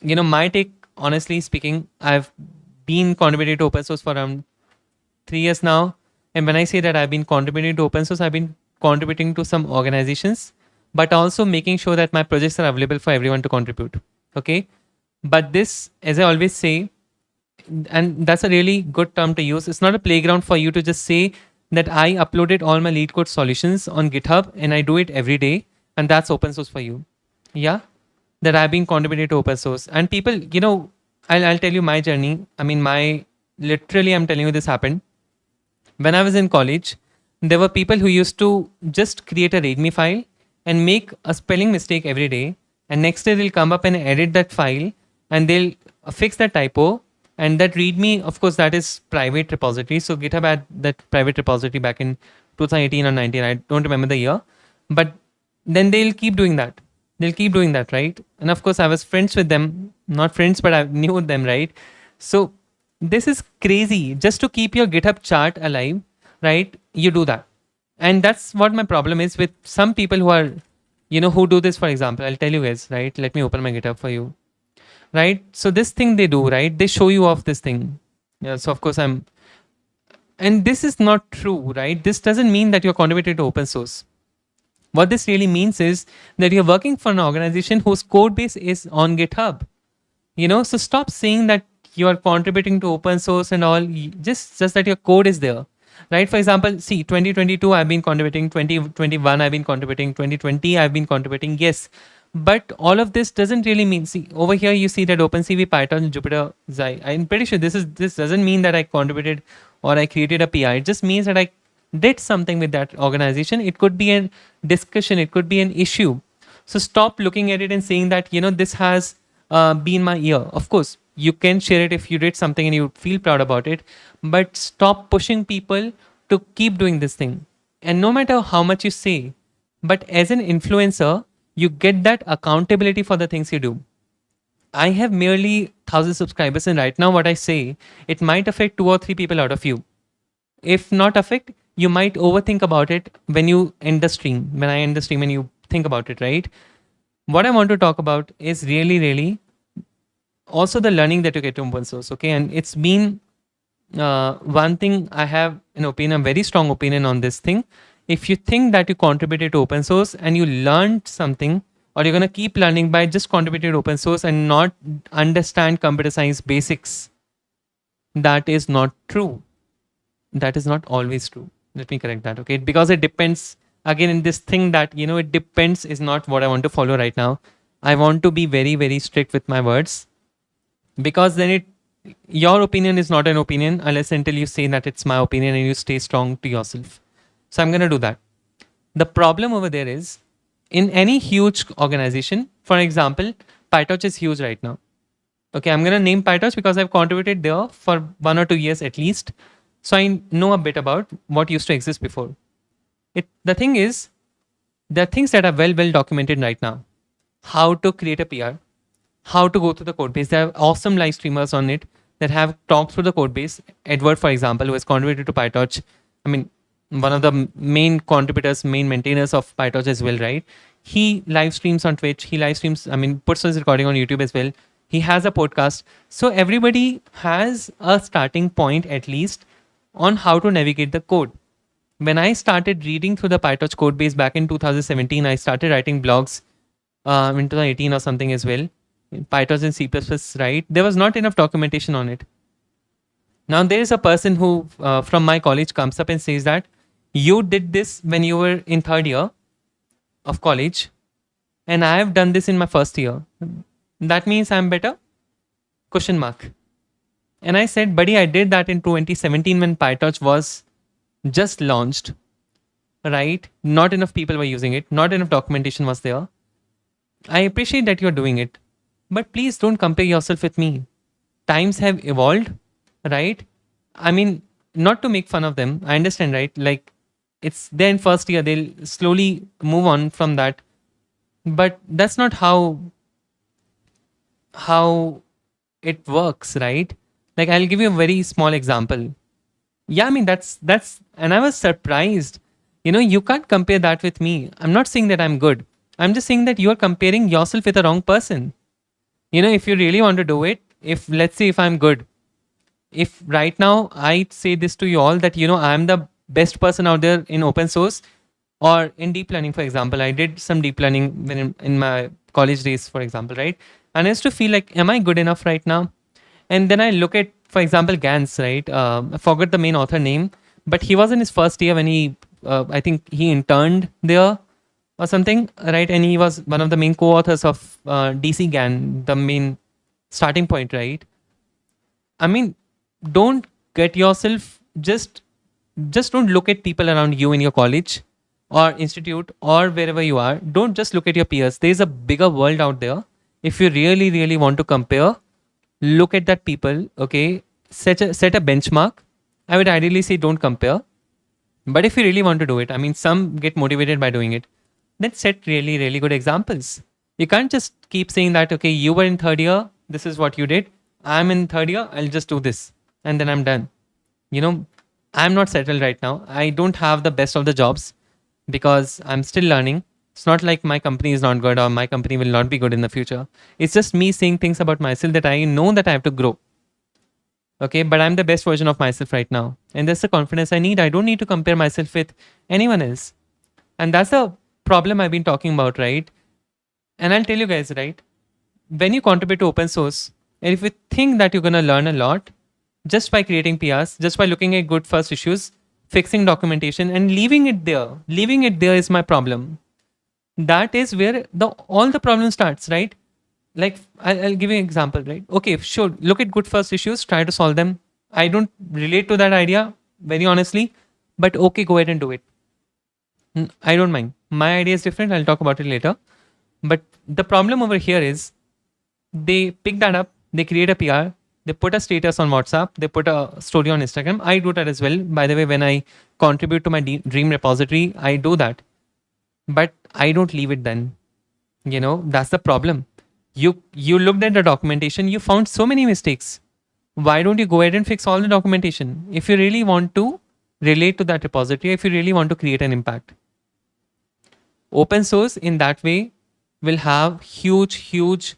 My take, honestly speaking, I've been contributing to open source for around 3 years now. And when I say that I've been contributing to open source, I've been contributing to some organizations, but also making sure that my projects are available for everyone to contribute. Okay. But this, as I always say, and that's a really good term to use, it's not a playground for you to just say that I uploaded all my lead code solutions on GitHub and I do it every day, and that's open source for you. Yeah. That I've been contributing to open source. And people, I'll tell you my journey. I mean, literally, I'm telling you, this happened when I was in college. There were people who used to just create a README file and make a spelling mistake every day. And next day they'll come up and edit that file and they'll fix that typo. And that README, of course, that is private repository. So GitHub had that private repository back in 2018 or 19. I don't remember the year. But then they'll keep doing that. They'll keep doing that, right? And of course, I was friends with them. Not friends, but I knew them, right? So this is crazy. Just to keep your GitHub chart alive, right? You do that. And that's what my problem is with some people who are, who do this, for example. I'll tell you guys, right? Let me open my GitHub for you, right? So this thing they do, right? They show you off this thing. Yeah. So of course and this is not true, right? This doesn't mean that you're contributing to open source. What this really means is that you're working for an organization whose code base is on GitHub. So stop saying that you are contributing to open source and all. Just that your code is there, right? For example, see, 2022 I've been contributing, 2021 I've been contributing, 2020 I've been contributing. Yes, but all of this doesn't really mean, see over here you see that OpenCV, Python, Jupyter, Xi. I'm pretty sure this doesn't mean that I contributed or I created a PI. It just means that I did something with that organization. It could be a discussion, it could be an issue. So stop looking at it and saying that this has been my year. Of course you can share it if you did something and you feel proud about it, but stop pushing people to keep doing this thing. And no matter how much you say, but as an influencer, you get that accountability for the things you do. I have merely 1,000 subscribers, and right now what I say, it might affect 2 or 3 people out of you. If not affect, you might overthink about it when you end the stream, when I end the stream and you think about it, right? What I want to talk about is really, really also the learning that you get from open source. Okay. And it's been one thing I have an opinion, a very strong opinion on this thing. If you think that you contributed to open source and you learned something, or you're going to keep learning by just contributing to open source and not understand computer science basics, that is not true. That is not always true. Let me correct that. Okay. Because it depends, again, in this thing that, it depends is not what I want to follow right now. I want to be very, very strict with my words, because then your opinion is not an opinion unless until you say that it's my opinion and you stay strong to yourself. So I'm going to do that. The problem over there is, in any huge organization, for example, PyTorch is huge right now. Okay, I'm going to name PyTorch because I've contributed there for 1 or 2 years at least. So I know a bit about what used to exist before. The thing is, there are things that are well documented right now. How to create a PR, how to go through the code base. There are awesome live streamers on it that have talked through the code base. Edward, for example, who has contributed to PyTorch. I mean, one of the main contributors, main maintainers of PyTorch as well, right? He live streams on Twitch. He live streams, puts his recording on YouTube as well. He has a podcast. So everybody has a starting point at least on how to navigate the code. When I started reading through the PyTorch code base back in 2017, I started writing blogs in 2018 or something as well. PyTorch and C++, right? There was not enough documentation on it. Now there is a person who from my college comes up and says that you did this when you were in 3rd year of college and I have done this in my 1st year. That means I'm better? Question mark. And I said, buddy, I did that in 2017 when PyTorch was just launched, right? Not enough people were using it. Not enough documentation was there. I appreciate that you're doing it, but please don't compare yourself with me. Times have evolved, right? I mean, not to make fun of them. I understand, right? Like, it's there in 1st year. They'll slowly move on from that. But that's not how it works, right? Like, I'll give you a very small example. Yeah, I mean, that's, and I was surprised. You can't compare that with me. I'm not saying that I'm good. I'm just saying that you're comparing yourself with the wrong person. If you really want to do it, if let's say if I'm good, if right now I say this to you all that I'm the best person out there in open source or in deep learning, for example. I did some deep learning when in my college days, for example, right? And I used to feel like, am I good enough right now? And then I look at, for example, Gans, right? I forgot the main author name, but he was in his first year when I think he interned there or something, right? And he was one of the main co-authors of DC GAN, the main starting point, right? I mean, don't get yourself just don't look at people around you in your college or institute or wherever you are. Don't just look at your peers. There's a bigger world out there. If you really, really want to compare, look at that people. Okay, set a benchmark. I would ideally say don't compare. But if you really want to do it, I mean, some get motivated by doing it. Then set really, really good examples. You can't just keep saying that, okay, you were in third year, this is what you did. I'm in third year, I'll just do this. And then I'm done. You know, I'm not settled right now. I don't have the best of the jobs because I'm still learning. It's not like my company is not good or my company will not be good in the future. It's just me saying things about myself that I know that I have to grow. Okay, but I'm the best version of myself right now. And that's the confidence I need. I don't need to compare myself with anyone else. And that's the problem I've been talking about, right? And I'll tell you guys, right? When you contribute to open source, and if you think that you're going to learn a lot just by creating PRs, just by looking at good first issues, fixing documentation, and leaving it there is my problem. That is where all the problem starts, right? Like I'll give you an example, right? Okay, sure, look at good first issues, try to solve them. I don't relate to that idea very honestly, but okay, go ahead and do it. I don't mind. My idea is different. I'll talk about it later. But the problem over here is they pick that up, they create a PR, they put a status on WhatsApp, they put a story on Instagram. I do that as well. By the way, when I contribute to my dream repository, I do that. But I don't leave it then. That's the problem. You looked at the documentation, you found so many mistakes. Why don't you go ahead and fix all the documentation? If you really want to relate to that repository, if you really want to create an impact. Open source in that way will have huge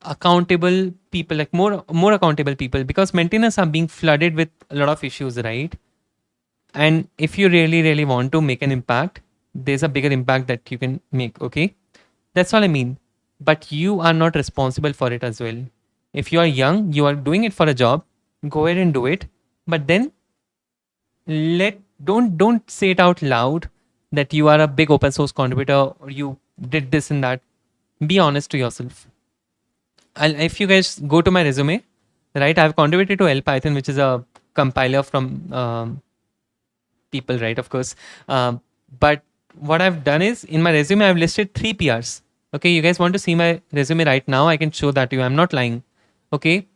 accountable people, like more accountable people, because maintainers are being flooded with a lot of issues, right? And if you really want to make an impact, there's a bigger impact that you can make. Okay, that's all I mean. But you are not responsible for it as well. If you are young, you are doing it for a job, go ahead and do it. But then don't say it out loud that you are a big open source contributor or you did this and that. Be honest to yourself. If you guys go to my resume, right, I've contributed to LPython, which is a compiler from people, right, of course. But what I've done is in my resume, I've listed 3 PRs. Okay, you guys want to see my resume right now? I can show that to you. I'm not lying. Okay,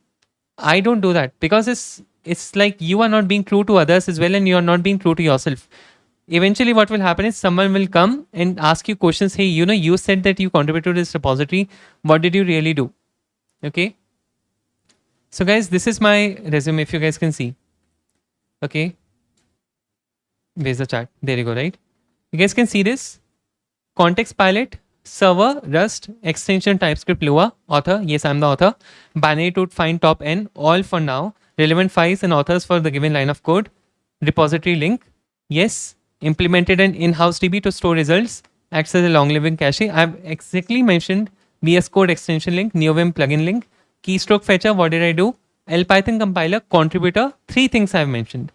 I don't do that because it's like you are not being true to others as well, and you are not being true to yourself. Eventually, what will happen is someone will come and ask you questions. Hey, you said that you contributed to this repository. What did you really do? Okay. So guys, this is my resume. If you guys can see. Okay. Where's the chat? There you go, right? You guys can see this. Context palette, server, Rust, extension, TypeScript, Lua, author. Yes, I'm the author. Binary to find top N, all for now. Relevant files and authors for the given line of code. Repository link. Yes. Implemented an in-house DB to store results. Acts as a long-living cache. I've exactly mentioned VS Code extension link, NeoVim plugin link, keystroke fetcher. What did I do? LPython compiler, contributor. 3 things I've mentioned.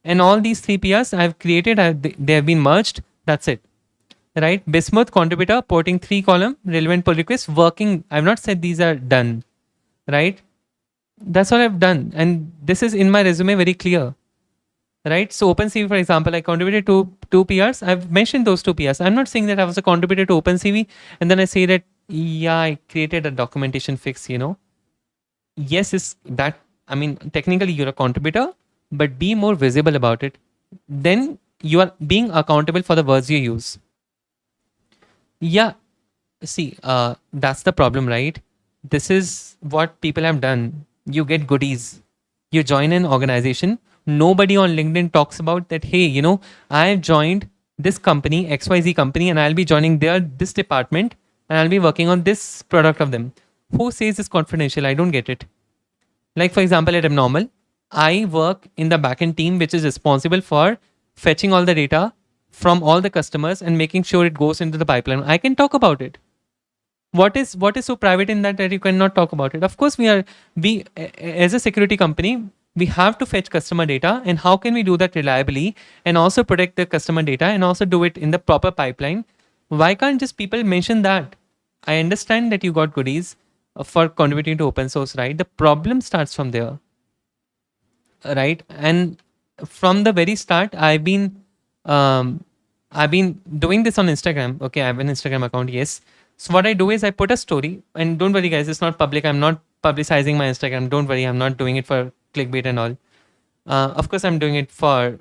And all these 3 PRs I've created, they have been merged. That's it. Right? Bismuth contributor, porting 3 column, relevant pull request, working. I've not said these are done. Right? That's what I've done. And this is in my resume very clear. Right? So OpenCV, for example, I contributed to 2 PRs. I've mentioned those 2 PRs. I'm not saying that I was a contributor to OpenCV and then I say that, yeah, I created a documentation fix, Yes, is that, I mean, technically you're a contributor, but be more visible about it. Then you are being accountable for the words you use. Yeah. See, that's the problem, right? This is what people have done. You get goodies. You join an organization. Nobody on LinkedIn talks about that. Hey, I have joined this company, XYZ company, and I'll be joining this department and I'll be working on this product of them. Who says it's confidential? I don't get it. Like for example, at Abnormal, I work in the backend team which is responsible for fetching all the data from all the customers and making sure it goes into the pipeline. I can talk about it. What is so private in that you cannot talk about it? Of course, as a security company, we have to fetch customer data, and how can we do that reliably and also protect the customer data and also do it in the proper pipeline? Why can't just people mention that? I understand that you got goodies for contributing to open source, right? The problem starts from there, right? And from the very start, um, I've been doing this on Instagram. Okay, I have an Instagram account, yes. So what I do is I put a story, and don't worry, guys, it's not public. I'm not publicizing my Instagram. Don't worry, I'm not doing it for clickbait and all. Of course, I'm doing it for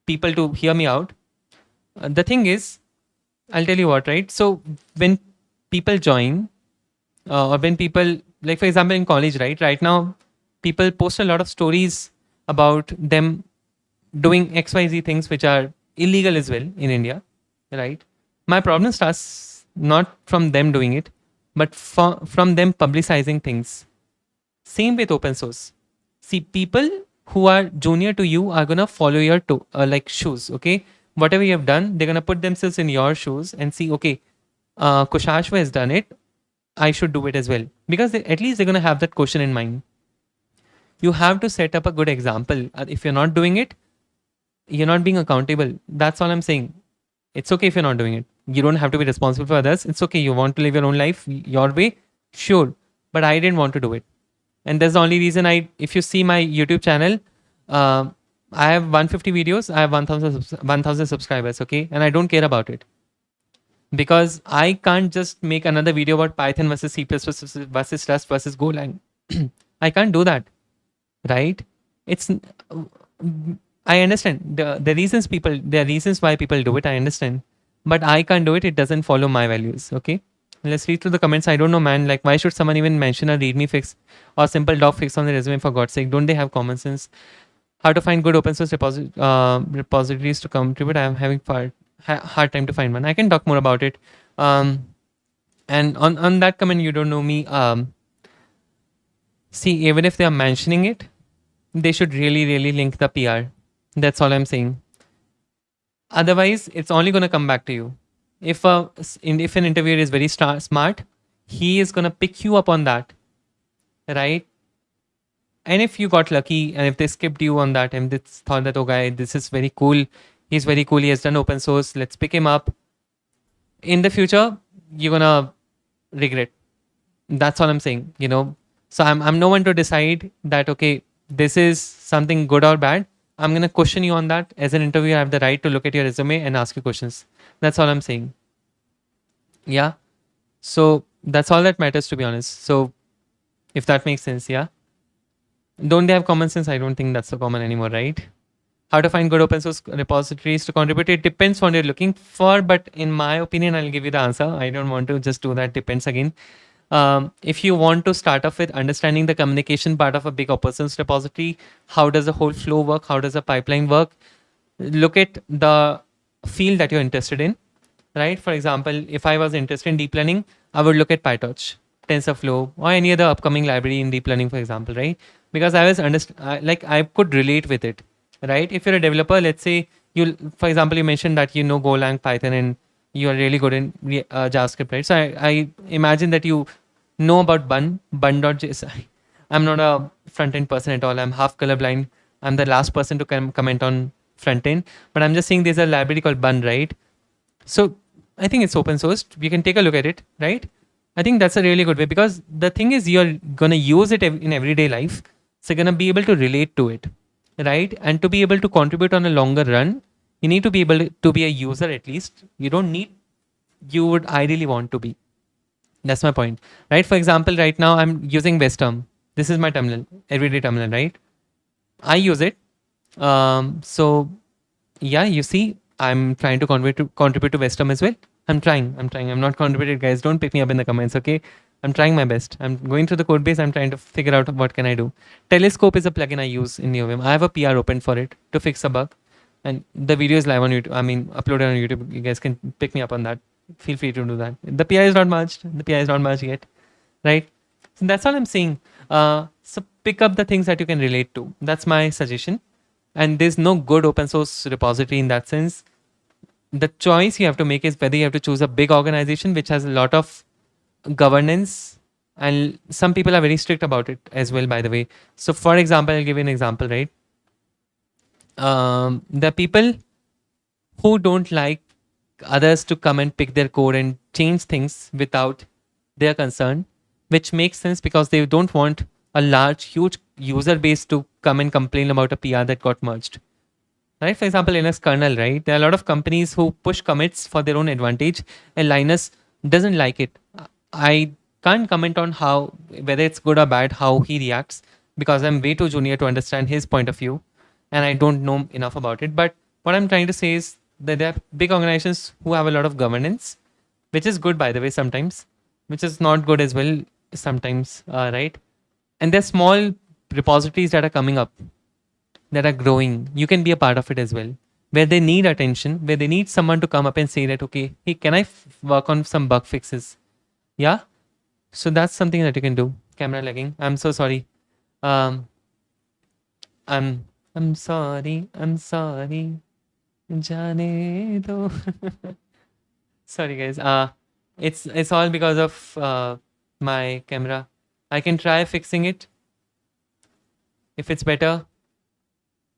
people to hear me out. The thing is, I'll tell you what, right? So when people join, or when people, like for example in college, right now people post a lot of stories about them doing xyz things which are illegal as well in India, right? My problem starts not from them doing it, but from them publicizing things. Same with open source. See, people who are junior to you are gonna follow your like shoes. Okay, whatever you have done, they're gonna put themselves in your shoes and see. Okay, Kushashva has done it. I should do it as well, because at least they're gonna have that question in mind. You have to set up a good example. If you're not doing it, you're not being accountable. That's all I'm saying. It's okay if you're not doing it. You don't have to be responsible for others. It's okay. You want to live your own life your way, sure. But I didn't want to do it, and that's the only reason if you see my YouTube channel, uh, I have 150 videos. I have 1,000 subscribers. Okay, and I don't care about it, because I can't just make another video about Python versus C++ versus Rust versus Golang. I can't do that, right? It's I understand the reasons there are reasons why people do it. I understand, but I can't do it. It doesn't follow my values. Okay, let's read through the comments. I don't know, man. Like, why should someone even mention a README fix or simple doc fix on the resume? For God's sake, don't they have common sense? How to find good open source repositories to contribute? I am having hard time to find one. I can talk more about it. And on that comment, you don't know me. See, even if they are mentioning it, they should really link the PR. That's all I'm saying. Otherwise, it's only going to come back to you. If if an interviewer is very smart, he is going to pick you up on that, right? And if you got lucky and if they skipped you on that and they thought that, oh, guy, this is very cool. He's very cool. He has done open source. Let's pick him up. In the future, you're going to regret. That's all I'm saying, So I'm no one to decide that, okay, this is something good or bad. I'm going to question you on that. As an interviewer, I have the right to look at your resume and ask you questions. That's all I'm saying. Yeah. So that's all that matters, to be honest. So if that makes sense, yeah. Don't they have common sense? I don't think that's so common anymore, right? How to find good open source repositories to contribute? It depends on what you're looking for, but in my opinion, I'll give you the answer. I don't want to just do that. Depends again. If you want to start off with understanding the communication part of a big open source repository, how does the whole flow work? How does the pipeline work? Look at the field that you're interested in, right? For example, if I was interested in deep learning, I would look at PyTorch, TensorFlow, or any other upcoming library in deep learning, for example, right? Because I could relate with it, right? If you're a developer, let's say for example, you mentioned that you know Golang, Python, and you are really good in JavaScript, right? So I imagine that you know about bun.js. I'm not a front end person at all. I'm half colorblind. I'm the last person to comment on front end, but I'm just saying there's a library called bun, right? So I think it's open sourced. We can take a look at it, right? I think that's a really good way, because the thing is you're going to use it in everyday life. So you're going to be able to relate to it, right? And to be able to contribute on a longer run, you need to be able to be a user at least. You would ideally want to be. That's my point, right? For example, right now I'm using Westterm. This is my terminal, everyday terminal, right? I use it. So yeah, you see, I'm trying to contribute to Westterm as well. I'm trying. I'm not contributed, guys. Don't pick me up in the comments, okay? I'm trying my best. I'm going through the code base. I'm trying to figure out what can I do. Telescope is a plugin I use in NeoVim. I have a PR open for it to fix a bug. And the video is live on YouTube. I mean, uploaded on YouTube. You guys can pick me up on that. Feel free to do that. The PI is not merged. The PI is not merged yet, right? So that's all I'm saying. So pick up the things that you can relate to. That's my suggestion. And there's no good open source repository in that sense. The choice you have to make is whether you have to choose a big organization which has a lot of governance, and some people are very strict about it as well, by the way. So for example, I'll give you an example, right? The people who don't like others to come and pick their code and change things without their concern, which makes sense because they don't want a large huge user base to come and complain about a PR that got merged, right? For example, Linux kernel, right? There are a lot of companies who push commits for their own advantage, and Linus doesn't like it. I can't comment on how, whether it's good or bad, how he reacts, because I'm way too junior to understand his point of view, and I don't know enough about it. But what I'm trying to say is that there are big organizations who have a lot of governance, which is good, by the way, sometimes, which is not good as well sometimes, right? And there's small repositories that are coming up, that are growing. You can be a part of it as well, where they need attention, where they need someone to come up and say that, okay, hey, can I work on some bug fixes? Yeah. So that's something that you can do. Camera lagging. I'm so sorry. Um, I'm sorry. I'm sorry. Jaane do. Sorry, guys. It's all because of my camera. I can try fixing it. If it's better,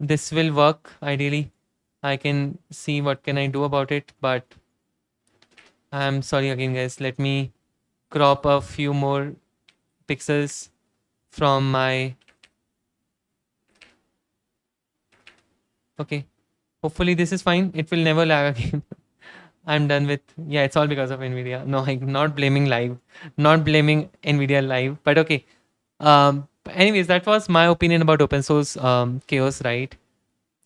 this will work ideally. I can see what can I do about it, but I'm sorry again, guys. Let me crop a few more pixels from my. Okay, hopefully this is fine. It will never lag again. I'm done with. Yeah, it's all because of Nvidia. No, I'm not blaming live, not blaming Nvidia live. But okay. Anyways, that was my opinion about open source chaos, right?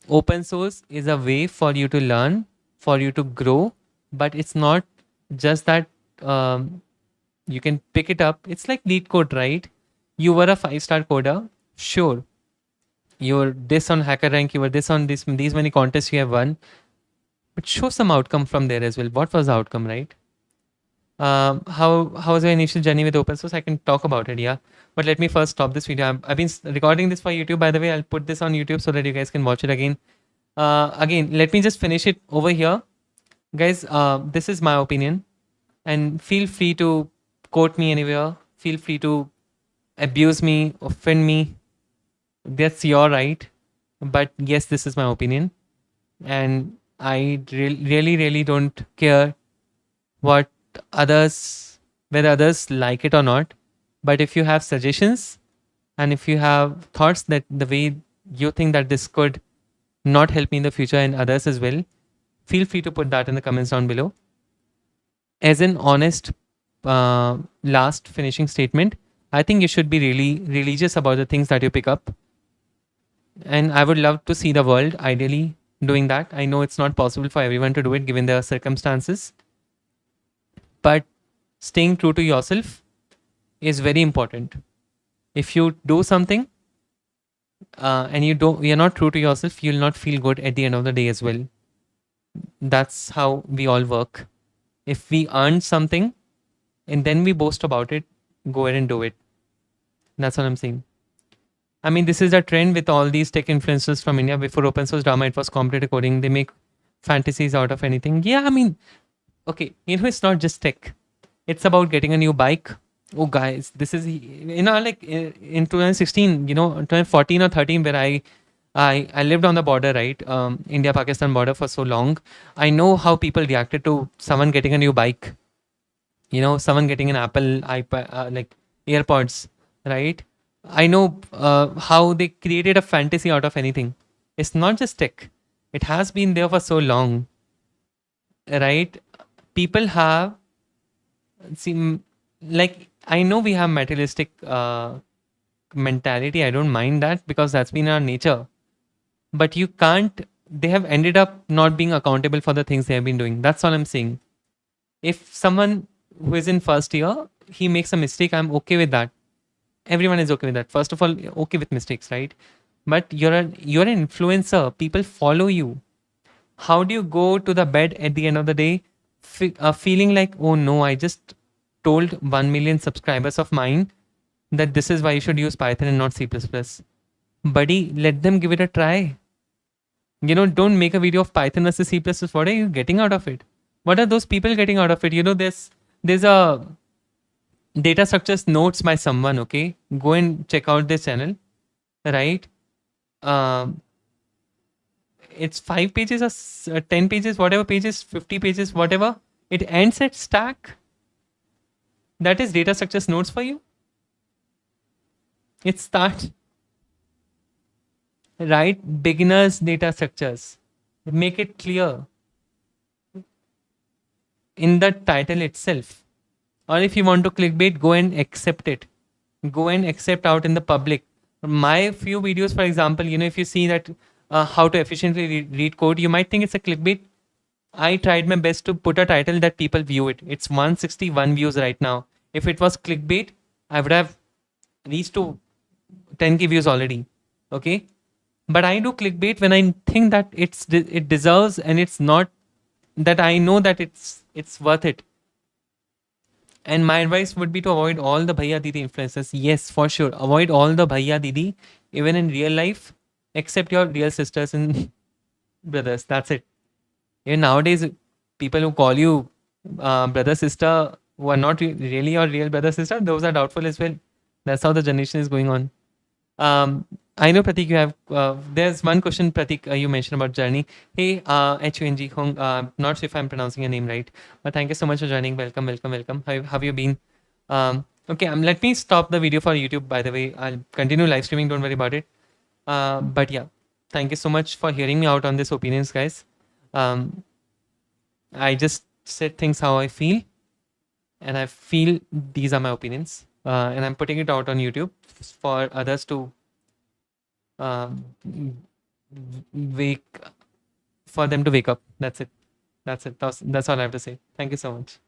Open source is a way for you to learn, for you to grow, but it's not just that. You can pick it up. It's like lead code, right? You were a 5-star coder, sure. You were this on hacker rank, you were this on this these many contests you have won, but show some outcome from there as well. What was the outcome, right? How was your initial journey with open source? I can talk about it, yeah. But let me first stop this video. I've been recording this for YouTube, by the way. I'll put this on YouTube so that you guys can watch it again. Again, let me just finish it over here, guys. This is my opinion, and feel free to quote me anywhere. Feel free to abuse me, offend me. That's your right. But yes, this is my opinion, and I really, really don't care what others, whether others like it or not. But if you have suggestions, and if you have thoughts that the way you think that this could not help me in the future and others as well, feel free to put that in the comments down below. As an honest last finishing statement, I think you should be really religious about the things that you pick up. And I would love to see the world ideally doing that. I know it's not possible for everyone to do it given the circumstances, but staying true to yourself is very important. If you do something and you're not true to yourself, you'll not feel good at the end of the day as well. That's how we all work. If we earn something and then we boast about it, go ahead and do it. That's what I'm saying. I mean, this is a trend with all these tech influencers from India. Before open source drama, it was competitive coding. They make fantasies out of anything. Yeah, I mean, okay, it's not just tech. It's about getting a new bike. Oh, guys, this is, like in 2016, 2014 or 13, where I lived on the border, right? India-Pakistan border for so long. I know how people reacted to someone getting a new bike. Someone getting an Apple iPad, like AirPods, right? I know how they created a fantasy out of anything. It's not just tech. It has been there for so long, right? People have seen, like, I know we have materialistic mentality. I don't mind that because that's been our nature. But you can't, they have ended up not being accountable for the things they have been doing. That's all I'm saying. If someone who is in first year, he makes a mistake, I'm okay with that. Everyone is okay with that. First of all, okay with mistakes, right? But you're an influencer. People follow you. How do you go to the bed at the end of the day feeling like, oh no, I just told 1 million subscribers of mine that this is why you should use Python and not C++. Buddy, let them give it a try. Don't make a video of Python versus C++. What are you getting out of it? What are those people getting out of it? There's a data structures notes by someone. Okay, go and check out this channel. Right? Um, it's 5 pages or 10 pages, whatever pages, 50 pages, whatever. It ends at stack. That is data structures notes for you. It starts right beginners data structures. Make it clear in the title itself. Or if you want to clickbait, go and accept it. Go and accept out in the public. My few videos, for example, if you see that how to efficiently read code, you might think it's a clickbait. I tried my best to put a title that people view it. It's 161 views right now. If it was clickbait, I would have reached to 10k views already. Okay, but I do clickbait when I think that it deserves, and it's not that I know that it's worth it. And my advice would be to avoid all the bhaiya didi influencers. Yes, for sure, avoid all the bhaiya didi even in real life, except your real sisters and brothers. That's it. Even nowadays, people who call you brother sister who are not really your real brother sister, those are doubtful as well. That's how the generation is going on. I know, Pratik, you have. There's one question, Pratik, you mentioned about journey. Hey, HUNG, Hong, not sure if I'm pronouncing your name right, but thank you so much for joining. Welcome, welcome, welcome. How have you been? Okay, let me stop the video for YouTube, by the way. I'll continue live streaming, don't worry about it. But yeah, thank you so much for hearing me out on this opinions, guys. Um, I just said things how I feel, and I feel these are my opinions. And I'm putting it out on YouTube for others to um, wake for them to wake up. That's it. That's all I have to say. Thank you so much.